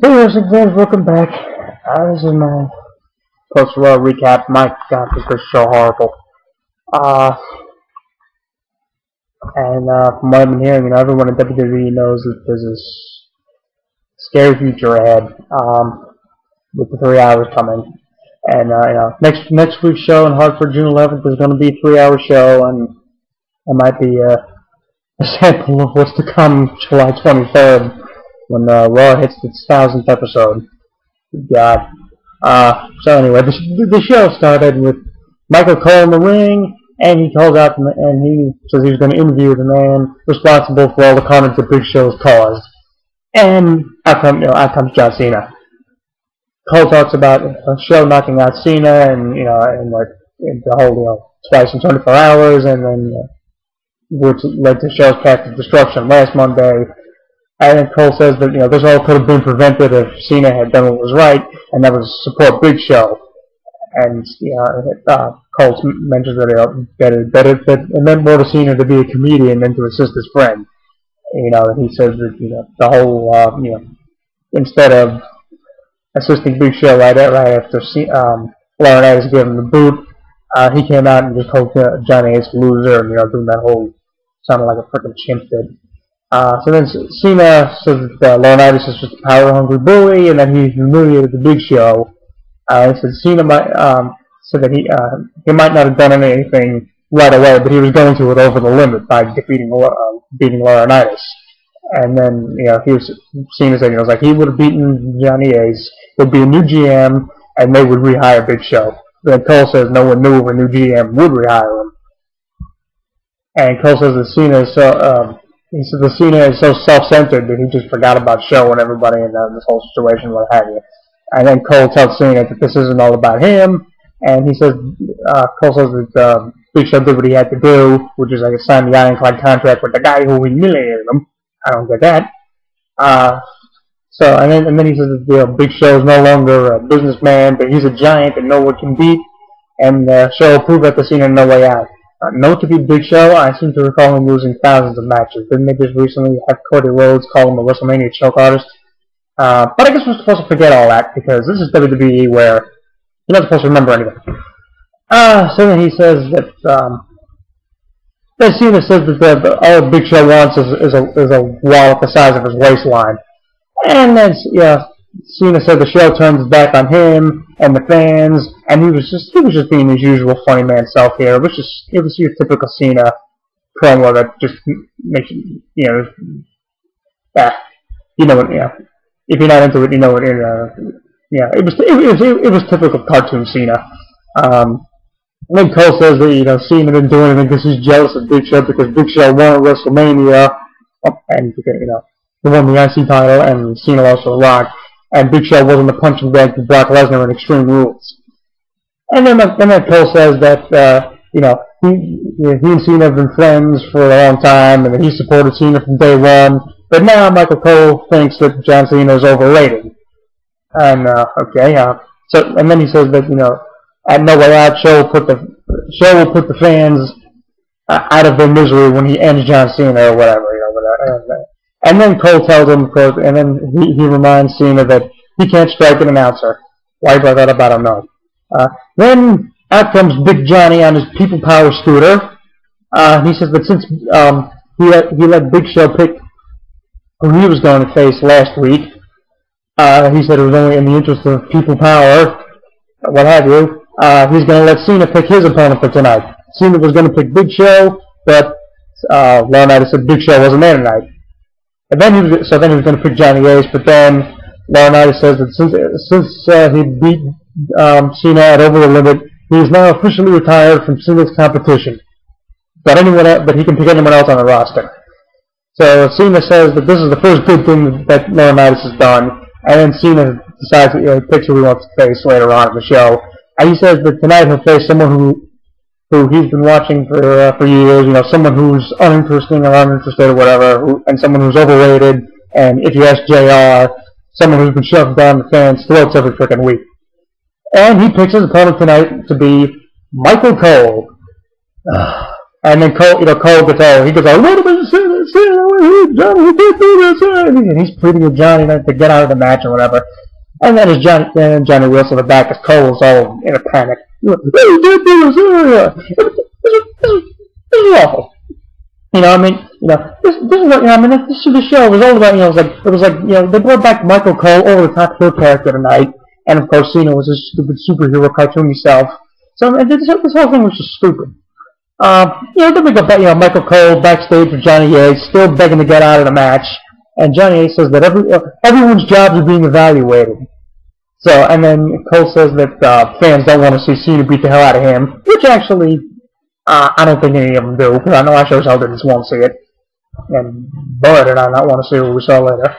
Hey wrestling fans, welcome back. This is my post-Raw recap. My God, this was so horrible. From what I've been hearing, everyone in WWE knows that there's a scary future ahead, with the 3 hours coming. And, next week's show in Hartford, June 11th, is going to be a 3-hour show, and it might be a sample of what's to come July 23rd. When Raw hits its 1000th episode. God. So anyway, the show started with Michael Cole in the ring, and he calls out, and he says he was going to interview the man responsible for all the comments that Big Show has caused. And out comes John Cena. Cole talks about a show knocking out Cena, and the whole twice in 24 hours, and then which led to show's path to destruction last Monday. And then Cole says that this all could have been prevented if Cena had done what was right, and that was support Big Show. And Cole mentions that it meant more to Cena to be a comedian than to assist his friend. He says that the whole instead of assisting Big Show right after Laurinaitis gave him the boot, he came out and just called Johnny Ace a loser, and doing that whole sounded like a freaking chimp did. So then Cena says that Laurinaitis is just a power-hungry bully, and that he humiliated the Big Show. He said Cena said that he might not have done anything right away, but he was going to it over the limit by beating Laurinaitis. And then Cena said he would have beaten Johnny Ace, would be a new GM, and they would rehire Big Show. Then Cole says no one knew if a new GM would rehire him. And Cole says that Cena is so. He said that Cena is so self-centered that he just forgot about Show and everybody in this whole situation, what have you. And then Cole tells Cena that this isn't all about him, and he says, Cole says that Big Show did what he had to do, which is sign the ironclad contract with the guy who humiliated him. I don't get that. And then he says that Big Show is no longer a businessman, but he's a giant that no one can beat, and Show will prove that to Cena no way out. Note to be Big Show, I seem to recall him losing thousands of matches. Didn't they just recently have Cody Rhodes call him a WrestleMania choke artist? But I guess we're supposed to forget all that, because this is WWE where you're not supposed to remember anything. So then he says that, Cena says that all Big Show wants is a wallet the size of his waistline. And then, Cena said the Show turns his back on him and the fans, and he was just being his usual funny man self here. It was your typical Cena promo that just makes if you're not into it, it was typical cartoon Cena. And then Cole says that Cena didn't do anything because he's jealous of Big Show because Big Show won at WrestleMania, and he won the IC title, and Cena also rocked. And Big Show wasn't a punching bag to Brock Lesnar in Extreme Rules. And then Cole says that, he and Cena have been friends for a long time, and that he supported Cena from day one. But now Michael Cole thinks that John Cena is overrated. And, and then he says that, at No Way Out, Show will put the fans out of their misery when he ends John Cena or whatever, And then Cole tells him, and then he reminds Cena that he can't strike an announcer. Why he brought that up, I don't know. Then out comes Big Johnny on his People Power scooter. He says that since he let Big Show pick who he was going to face last week, he said it was only in the interest of People Power, what have you. He's going to let Cena pick his opponent for tonight. Cena was going to pick Big Show, but Laurinaitis said Big Show wasn't there tonight. And then he was going to pick Johnny Ace, but then Laurinaitis says that since he beat Cena at Over the Limit, he is now officially retired from singles competition. But he can pick anyone else on the roster. So Cena says that this is the first good thing that Laurinaitis has done, and then Cena decides that he picks who he wants to face later on in the show. And he says that tonight he'll face someone who he's been watching for years, someone who's uninteresting or uninterested or whatever, and someone who's overrated, and if you ask JR, someone who's been shoved down the fans' throats every freaking week. And he picks his opponent tonight to be Michael Cole. And then Cole gets all, he goes, a little bit of Cena, Johnny, you can't do this. And he's pleading with Johnny to get out of the match or whatever. And then as Johnny wheels to the back, as Cole is all in a panic. This is awful. You know, I mean, this is what, I mean, the show was all about, it was like, they brought back Michael Cole, over the top heel character tonight, and of course, Cena was a stupid superhero cartoony self. So, this whole thing was just stupid. Then we got, Michael Cole backstage with Johnny Ace, still begging to get out of the match, and Johnny Ace says that everyone's jobs are being evaluated. So, and then Cole says that fans don't want to see Cena beat the hell out of him, which actually, I don't think any of them do, because I know I sure as hell didn't want to see it. And boy, did I not want to see what we saw later.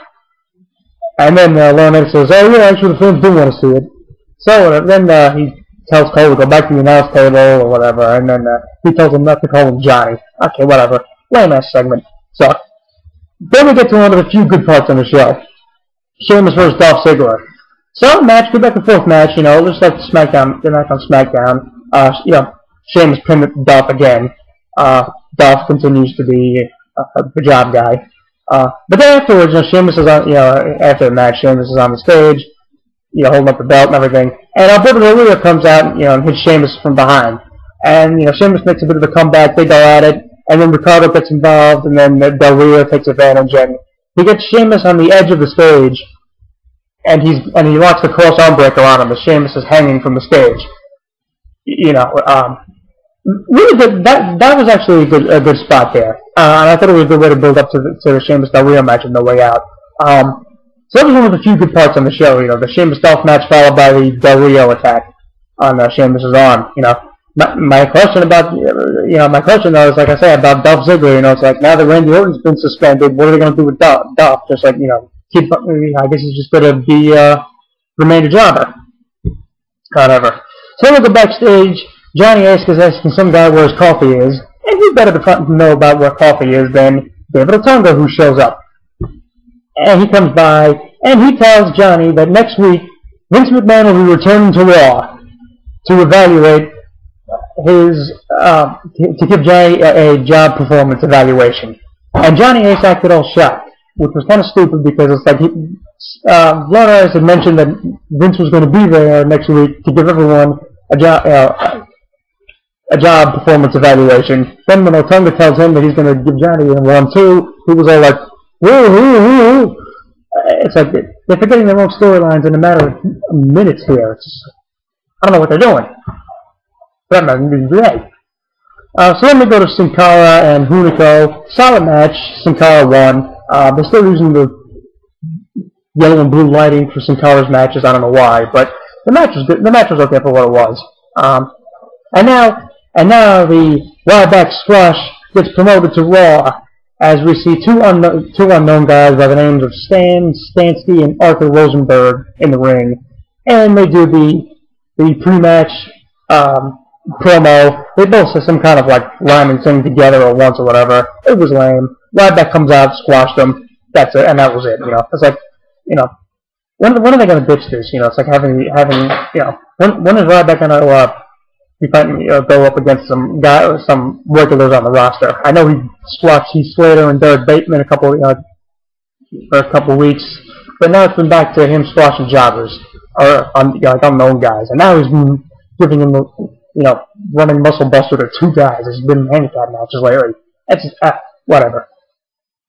And then Laurinaitis says, oh yeah, actually the fans do want to see it. So then he tells Cole to go back to the announce table or whatever, and then he tells him not to call him Johnny. Okay, whatever. Lame-ass segment. So, then we get to one of the few good parts on the show. Sheamus versus Dolph Ziggler. So, match, go back and forth match, just like SmackDown, the match on SmackDown. Sheamus pinned Dolph again. Dolph continues to be a job guy. But then afterwards, Sheamus is on, after the match, Sheamus is on the stage, holding up the belt and everything. And Alberto Del Rio comes out, and hits Sheamus from behind. And, Sheamus makes a bit of a comeback, they go at it, and then Ricardo gets involved, and then Del Rio takes advantage, and he gets Sheamus on the edge of the stage, and he locks the cross arm breaker on him as Sheamus is hanging from the stage. Really good. That was actually a good spot there, and I thought it was a good way to build up to the Sheamus Del Rio match on the way out. So that was one of the few good parts on the show. The Sheamus Dolph match followed by the Del Rio attack on Sheamus's arm. My question about my question though is, like I said, about Dolph Ziggler. It's like now that Randy Orton's been suspended, what are they going to do with Dolph? Just like I guess he's just going to be remain a jobber. Whatever. So we'll go backstage. Johnny Ace is asking some guy where his coffee is, and who better to know about where coffee is than David Otunga, who shows up. And he comes by, and he tells Johnny that next week, Vince McMahon will be returning to Raw to evaluate his, to give Johnny a job performance evaluation. And Johnny Ace acted all shocked, which was kind of stupid because it's like, Laurinaitis had mentioned that Vince was going to be there next week to give everyone a job performance evaluation. Then when Otunga tells him that he's going to give Johnny one too, he was all like, woo. It's like they're forgetting their own storylines in a matter of minutes here. I don't know what they're doing. But I'm not great. So then we go to Sin Cara and Hunico. Solid match. Sin Cara won. They're still using the yellow and blue lighting for Sin Cara's matches. I don't know why, but the match was good. The match was okay for what it was. And now the Ryback Squash gets promoted to Raw, as we see two unknown guys by the names of Stan Stansky and Arthur Rosenberg in the ring, and they do the pre-match promo. They both say some kind of like rhyming thing together or once or whatever. It was lame. Ryback comes out, squashed them. That's it, and that was it. It's like, when are they going to ditch this? It's like having when is Ryback going to he go up against some regulars on the roster? I know he squashed Heath Slater and Derek Bateman for a couple weeks, but now it's been back to him squashing jobbers or unknown guys, and now he's giving him running Muscle Buster to two guys. He's been in handicap matches lately. That's just whatever.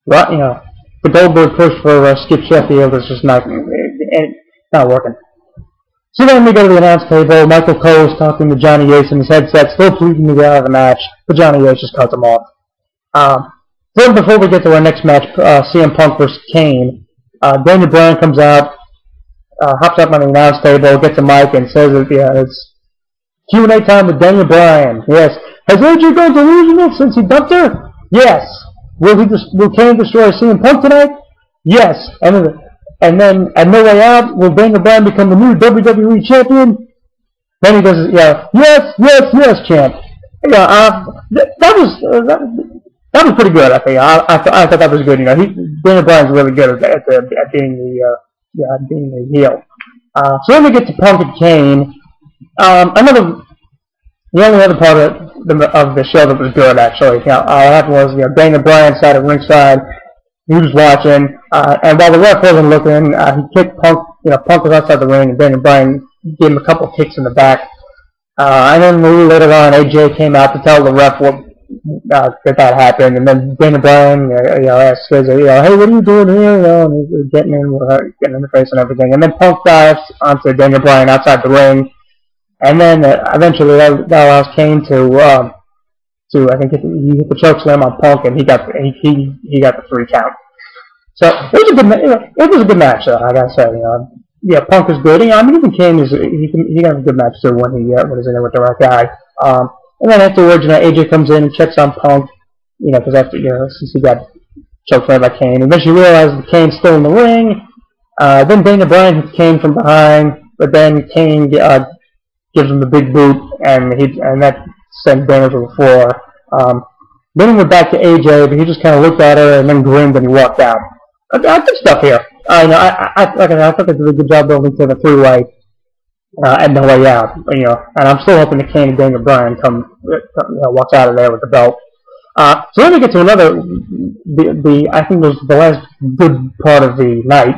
Well, the Goldberg push for Skip Sheffield is just not working. So then we go to the announce table. Michael Cole is talking to Johnny Ace in his headset, still pleading to get out of the match, but Johnny Ace just cuts him off. Then before we get to our next match, CM Punk vs. Kane, Daniel Bryan comes out, hops up on the announce table, gets a mic, and says that it's Q&A time with Daniel Bryan. Yes. Has AJ gone delusional since he dumped her? Yes. Will Kane destroy CM Punk tonight? Yes. And then, at No Way Out, will Daniel Bryan become the new WWE champion? Then he goes, yes, champ. That was pretty good, I think. I thought that was good. Daniel Bryan's really good at being the heel. So then we get to Punk and Kane. The only other part of the show that was good, actually, what happened was, Daniel Bryan sat at ringside, He was watching, and while the ref wasn't looking, he kicked Punk. Punk was outside the ring, and Daniel Bryan gave him a couple of kicks in the back. And then later on, AJ came out to tell the ref what that happened, and then Daniel Bryan, asked Skizzy, hey, what are you doing here? And he's getting in the face and everything. And then Punk dives onto Daniel Bryan outside the ring, and then eventually that allows Kane to I think he hit the choke slam on Punk, and he got the 3 count. So it was a good match. I gotta say, Punk is good. I mean, even Kane he got a good match too when he's in there with the right guy. And then afterwards, AJ comes in and checks on Punk, because after since he got choked by Kane, eventually realizes that Kane's still in the ring. Then Daniel Bryan hits Kane from behind, but then Kane gives him the big boot, and that sent Daniel to the floor. Then he went back to AJ, but he just kind of looked at her and then grinned and he walked out. Good stuff here. I thought they did a good job building to the 3-way and the way out. And I'm still hoping that Kane and Daniel Bryan walks out of there with the belt. So then we get to another, I think was the last good part of the night.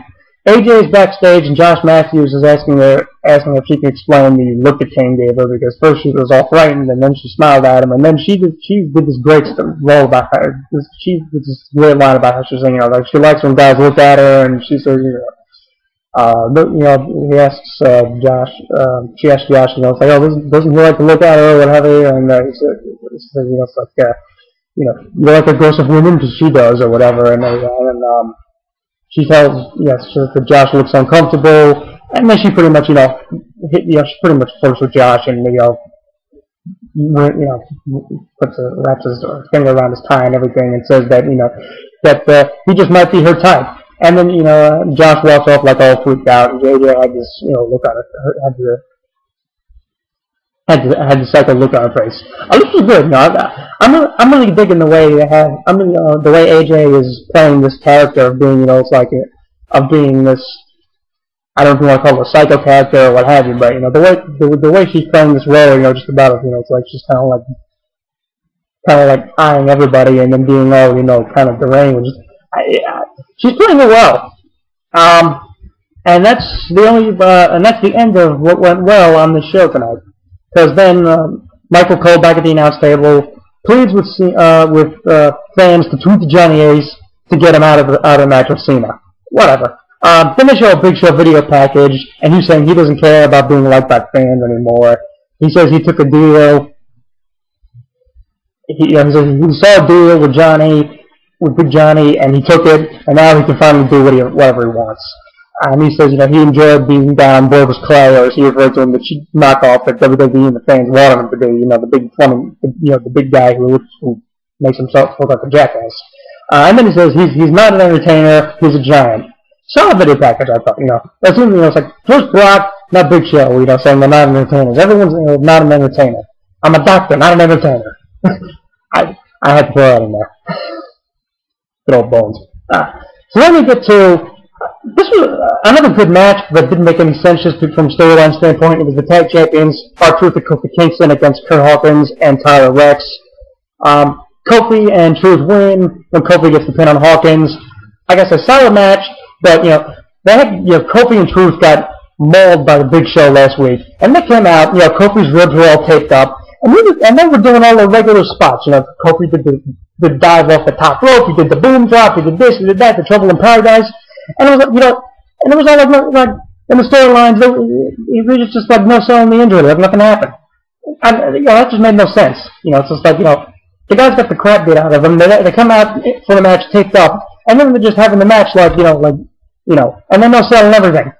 AJ is backstage, and Josh Matthews is asking if she can explain the look that Kane gave her, because first she was all frightened, and then she smiled at him, and then she did this great role about her. She did this great line about how she was saying, she likes when guys look at her, and she says, he asks Josh, she asked Josh, it's like, doesn't he like to look at her or whatever, and he said, it's like, you like the girls of women because she does or whatever, and she tells that Josh looks uncomfortable, and then she pretty much she pretty much flirts with Josh, and wraps his finger around his tie and everything, and says that that he just might be her type. And then Josh walks off like all freaked out, and JJ had this look on her, had the psycho look on her face. This was good. I'm really digging the way they have. The way AJ is playing this character of being, of being this. I don't know if you want to call it a psycho character or what have you, but the way she's playing this role, just about it's like she's kind of like eyeing everybody and then being all kind of deranged. She's playing it well. And that's the end of what went well on the show tonight. Because then Michael Cole back at the announce table pleads with fans to tweet to Johnny Ace to get him out of the match with Cena. Whatever. Then they show a Big Show video package, and he's saying he doesn't care about being liked by fans anymore. He says he took a deal. He saw a deal with Big Johnny, and he took it, and now he can finally do whatever he wants. And he says, he enjoyed being down Borgus Clay, or as he referred to him, the cheap knockoff that WWE and the fans wanted him to be. The big funny, the big guy who makes himself look like a jackass. And then he says he's not an entertainer, he's a giant. Solid video package, I thought. That's it's like first Brock, not Big Show. Saying they're not entertainers. Everyone's not an entertainer. I'm a doctor, not an entertainer. I had to throw that in there. Good old bones. So then we get to. This was another good match, but didn't make any sense just from storyline standpoint. It was the tag champions, R-Truth and Kofi Kingston against Kurt Hawkins and Tyler Rex. Kofi and Truth win when Kofi gets the pin on Hawkins. I guess a solid match, but Kofi and Truth got mauled by the Big Show last week, and they came out. Kofi's ribs were all taped up, and they were doing all the regular spots. Kofi did the dive off the top rope, he did the boom drop, he did this, he did that, the Trouble in Paradise. And it was and it was all like in the storylines, it was just like no selling the injury, like nothing happened. And that just made no sense. It's just like the guys got the crap beat out of them. They come out for the match taped up, and then they're just having the match and then no selling everything.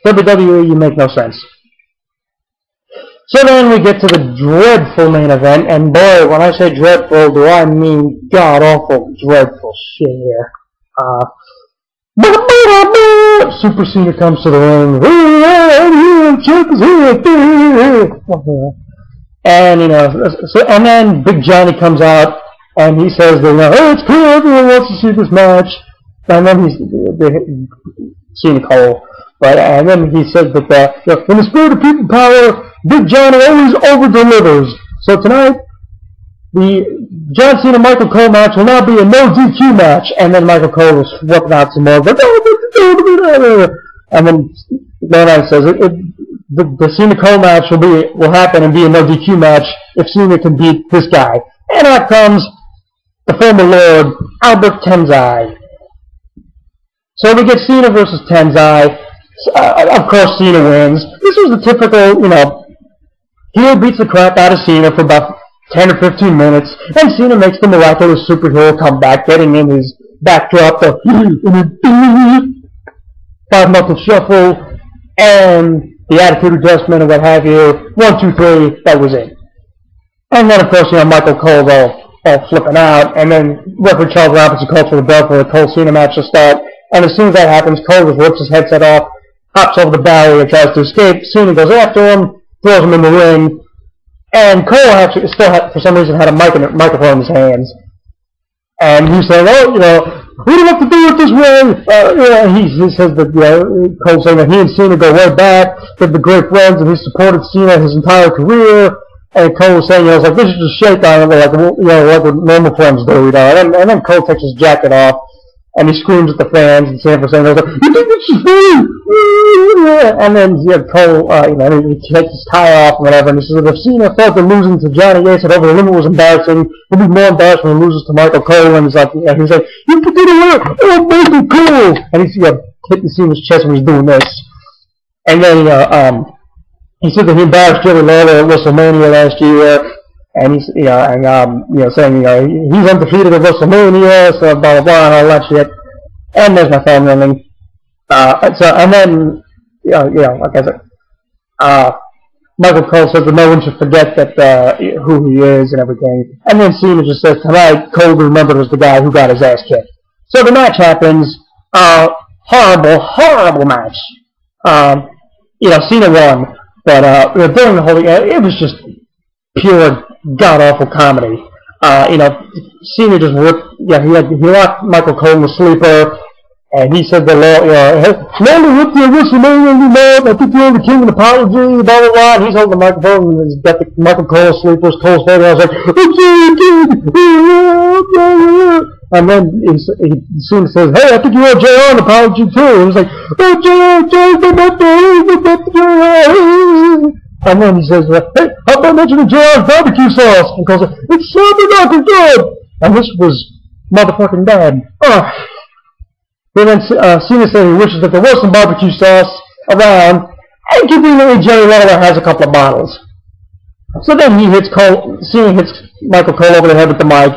WWE, you make no sense. So then we get to the dreadful main event, and boy, when I say dreadful, do I mean god-awful dreadful shit here. Super Cena comes to the ring, and and then Big Johnny comes out, and he says that hey, it's cool, everyone wants to see this match, and then he's Cena Cole, but and then he says that in the spirit of people power, Big Johnny always over delivers. So tonight, the John Cena Michael Cole match will now be a no DQ match, and then Michael Cole was working out some more, but and then Laurinaitis says the Cena Cole match will happen and be a no DQ match if Cena can beat this guy. And out comes the former Lord Albert Tenzai. So we get Cena versus Tenzai. Of course, Cena wins. This was the typical, heel beats the crap out of Cena for about 10 or 15 minutes, and Cena makes the miraculous superhero comeback, getting in his backdrop, the 5-knuckle shuffle, and the attitude adjustment and what have you. 1, 2, 3, that was it. And then, of course, Michael Cole all flipping out, and then referee Charles Robinson calls for the bell for the Cole-Cena match to start, and as soon as that happens, Cole just rips his headset off, hops over the barrier, tries to escape. Cena goes after him, throws him in the ring, and Cole actually for some reason, had a microphone in his hands. And he's saying, we don't have to do it this way. He says that, Cole's saying that he and Cena go way back, they're the great friends, and he supported Cena his entire career. And Cole was saying, this is just shake on it, like what normal friends do, And then Cole takes his jacket off, and he screams at the fans, and Cena saying, you think this is funny? And then Cole, he takes his tie off and whatever, and he says, if Cena felt that losing to Johnny Ace at Over the Limit was embarrassing, he'll be more embarrassed when he loses to Michael Cole, and he's like, you put it away, oh, Michael Cole! And he's hitting Cena's chest when he's doing this. And then, he said that he embarrassed Jerry Lawler at WrestleMania last year, and he's, saying, he's undefeated at WrestleMania, so blah, blah, blah, and all that shit. And there's my phone ringing. And then, like I said, Michael Cole says that no one should forget that, who he is and everything. And then Cena just says, tonight, Cole remembered as the guy who got his ass kicked. So the match happens, horrible, horrible match. Cena won, but, during the whole, it was just pure god-awful comedy. Cena just ripped, he locked Michael Cole in the sleeper, and he said that, Lawler ripped the WrestleMania, I think you're the king of apology, blah, blah, blah, and he's holding the microphone, and he's got the Michael Cole sleepers, Cole's face, and I was like, I'm sorry, king! And then Cena says, hey, I think you owe JR an apology, too. And he's like, oh, JR, and then he says, hey, how about mentioning JR's barbecue sauce? And Cole says, it's so fucking good! And this was motherfucking bad. And then Cena said he wishes that there was some barbecue sauce around, and conveniently Jerry Lawler has a couple of bottles. So then Cena hits Michael Cole over the head with the mic.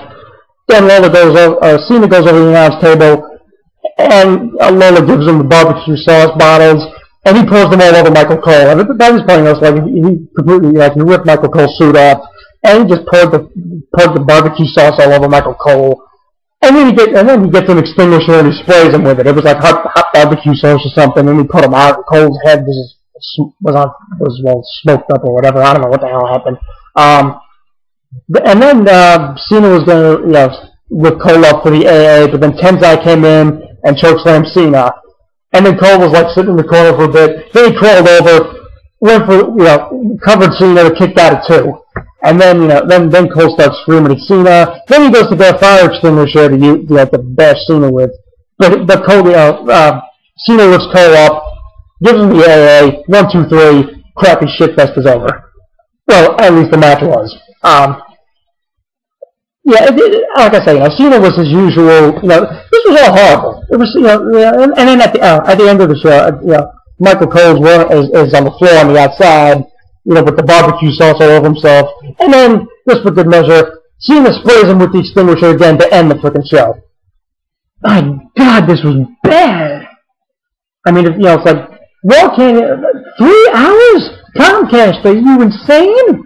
Then Cena goes over the announce table, and Lawler gives him the barbecue sauce bottles, and he pours them all over Michael Cole. And at this point, he completely, he ripped Michael Cole's suit off, and he just poured the barbecue sauce all over Michael Cole. And then he gets an extinguisher and he sprays him with it. It was like hot barbecue sauce or something, and he put him out. Cole's head was smoked up or whatever. I don't know what the hell happened. And then Cena was going to whip Cole up for the AA, but then Tenzai came in and chokeslammed Cena. And then Cole was sitting in the corner for a bit. Then he crawled over, went for covered Cena, kicked out at 2. And then then Cole starts screaming at Cena. Then he goes to get a fire extinguisher to bash Cena with. But Cole, Cena lifts Cole up, gives him the AA. 1, 2, 3. Crappy shitfest is over. Well, at least the match was. Like I say, Cena was as usual. This was all horrible. It was, and then at the end of the show, Michael Cole's is on the floor on the outside, with the barbecue sauce all over himself. And then, just for good measure, Cena sprays him with the extinguisher again to end the frickin' show. My God, this was bad. I mean, it's like, Raw can't, 3 hours? Comcast, are you insane?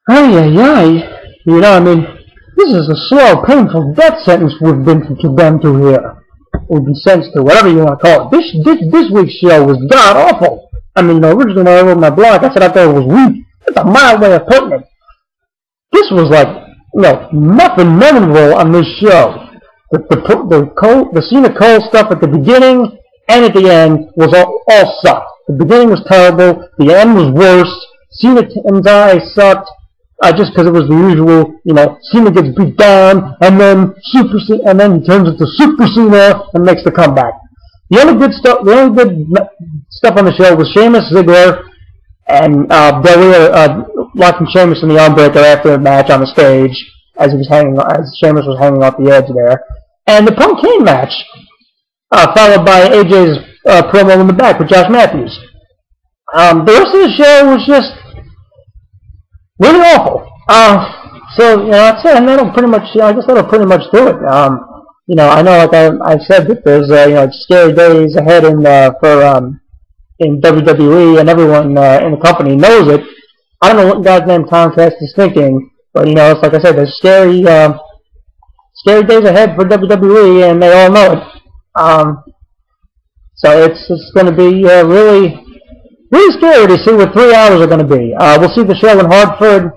Ay. This is a slow, painful death sentence we've been condemned to here. We've been sentenced to, whatever you want to call it. This week's show was god-awful. Originally when I wrote my blog, I said I thought it was weak. That's a mild way of putting it. This was nothing memorable on this show. The Cena Cole stuff at the beginning and at the end was all sucked. The beginning was terrible. The end was worse. Cena Tenzai sucked. just because it was the usual, Cena gets beat down, and then and then he turns into Super Cena and makes the comeback. The only good stuff on the show was Sheamus, Ziggler, and Del Rio locking Sheamus in the armbreaker after the match on the stage as Sheamus was hanging off the edge there, and the Punk Kane match, followed by AJ's promo in the back with Josh Matthews. The rest of the show was just really awful. So that's it, and that'll pretty much. I guess that'll pretty much do it. I know, like I've said, that there's scary days ahead in WWE, and everyone in the company knows it. I don't know what God's name Comcast is thinking, but it's like I said, there's scary days ahead for WWE, and they all know it. So it's going to be really scary to see what 3 hours are going to be. We'll see the show in Hartford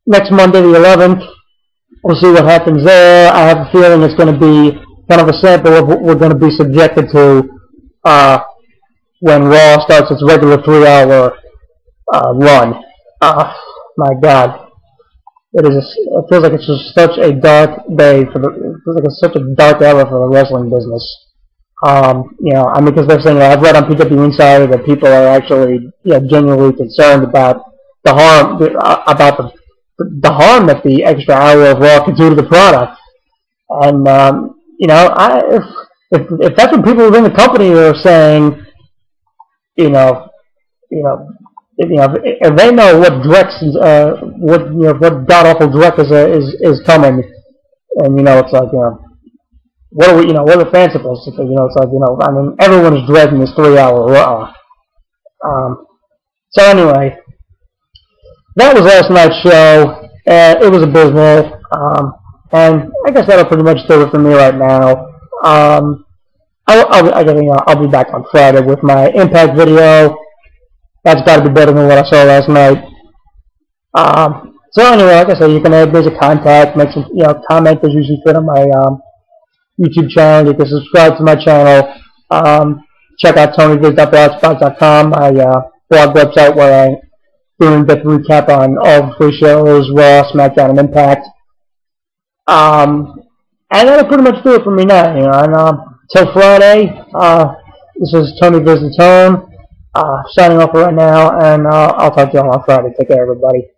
next Monday, the 11th. We'll see what happens there. I have a feeling it's going to be kind of a sample of what we're going to be subjected to when Raw starts its regular 3-hour run. My God. It feels like it's just such a dark day it feels like it's such a dark hour for the wrestling business. Because they're saying, I've read on PW Insider that people are actually, genuinely concerned about the harm, the harm that the extra hour of Raw could do to the product. And, if that's what people within the company are saying, if they know what what god awful Drex is coming, and it's like, what are the fans supposed to think? It's like, everyone is dreading this 3-hour Raw. So anyway, that was last night's show. It was abysmal. And I guess that'll pretty much do it for me right now. I'll be back on Friday with my Impact video. That's got to be better than what I saw last night. So anyway, like I said, you can add me as a contact, make some comment as usually fit on my YouTube channel. You can subscribe to my channel. Check out TonyViz.blogspot.com, my blog website where I do an in-depth recap on all the 3 shows, Raw, SmackDown, and Impact. And that'll pretty much do it for me now. Until Friday, this is Tony Viz the Tone, signing off for right now, and I'll talk to you all on Friday. Take care, everybody.